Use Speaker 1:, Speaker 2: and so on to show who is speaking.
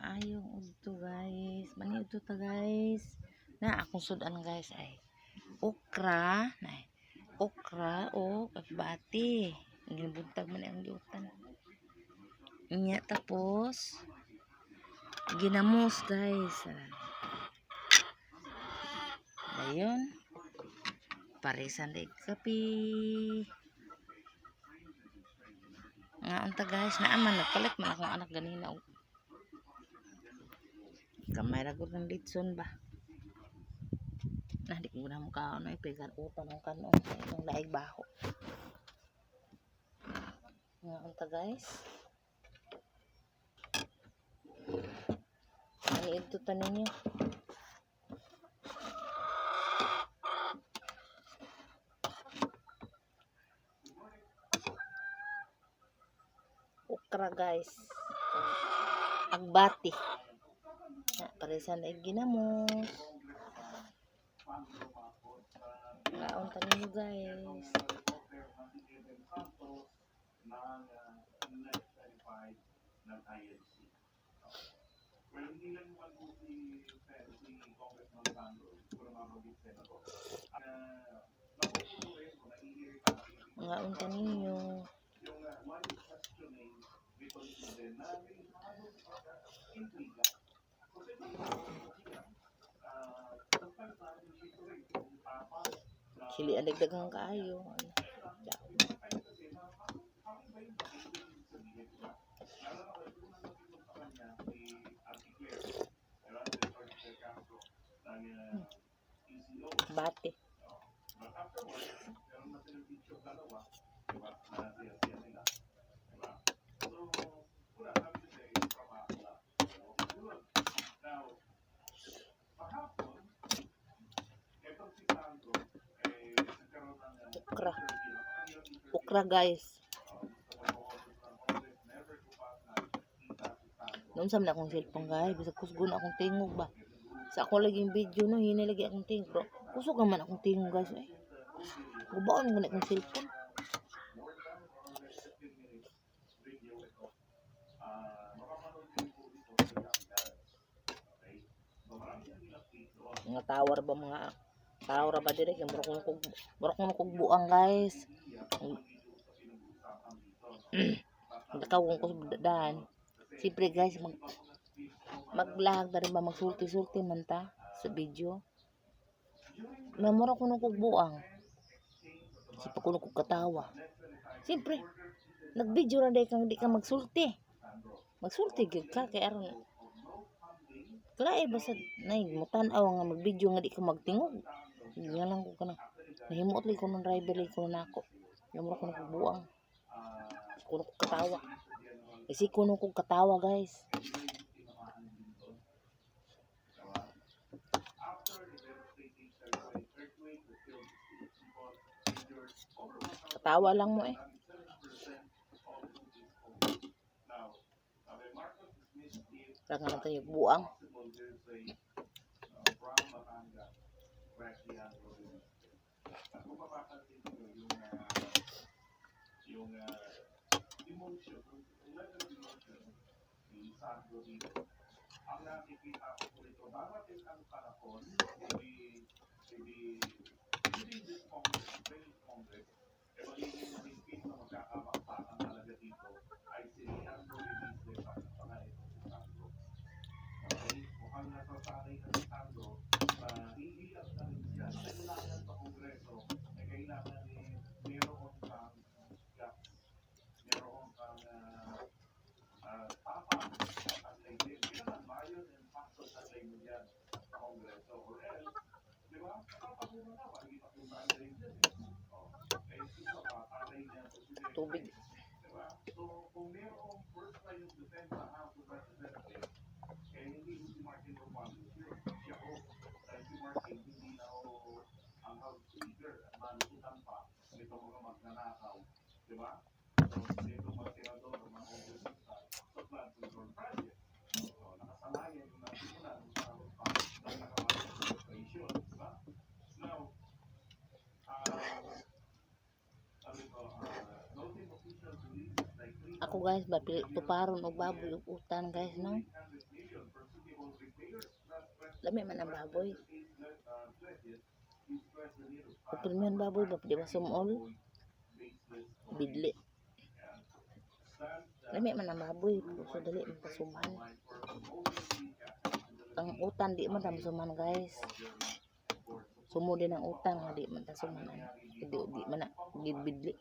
Speaker 1: Maayong udto guys. Mani udto ta guys. Na akong sudan guys ay okra, na okra o bati. Gibuntag man ang giutan. Inya tapos ginamos guys. Ayun. Parisan day kape. Nga unta guys, naaman nagpalit man akong anak ganina. Kamay ra gud ng litson ba. Nah, di ko na mukha ano ipigan utan ng kanon sa inyong laig baho. Nga unta guys. Ani ito tanin niyo. Okra guys. Agbati. Parisan ay ginamos. Laon tanin niyo guys. Mga unta ninyo. Sili ang dagdagang kaayo. Bate. Okra. Okra guys. Noon sa man akong cellphone guys, bisag kusgon akong tingog ba. Sa ako laging video no, hinay lagi akong tingog. Kusog naman akong tingog guys. Gubaon ko na akong cellphone. Mga tower ba mga tower ba dire kay murok ko kog buang guys. Nakawon ko daan. Siyempre guys mag-vlog na rin ba magsulti-sulti man ta sa video. Namura ko nung kog buang. Sipa ko nung kog katawa. Siyempre nag-video na day kang di ka magsulti. Magsulti gyud ka kay aron lae basta nay mutan-aw nga mag-video nga di ka magtingog. Nga lang ko kanang nahimot li ko ng driver li ko nako. Namura ko nung kog buang. Kuno kog katawa. Kasi kuno kog katawa guys. Katawa lang mo eh. Lang lang tayo buang. Ang nakikita ko po ito, darating ang panahon, within this Congress, magiging mahigpit na magkakabakbakan talaga dito ay si Leandro Levisle at saka itong si Sandro. Okay? Mukhang nasasanay na si Sandro na iiyak na rin siya. Kailangan sa Kongreso, ay kailangan meron kang guts, meron kang tapa at legit. Kailangan bayon and pasok at legit yan sa Kongreso. Or else, di ba? Nakapagpunan na, makikita kung saan legit. Tubig. Diba? So, kung mayroong first line of defense sa House of Representatives, eh hindi si Martin Romualdez yun. Siya ho. Dahil si Martin hindi na ho ang House Speaker at malusutan pa nitong mga magnanakaw. Diba? So, nitong mga senador o mga kongresista sa flood control project. So, nakasanayan yung nasimulan sa nakamakasyon. Diba? Now, ako guys, tuparon o baboy utan guys no. Lami man ang baboy. Upilmihan baboy ba di ba sumol? Bidli. Lami man ang baboy, so dali man pasuman. Ang utan di man suman guys. Sumo din ang utan nga di man sumanan. Di man na bidli.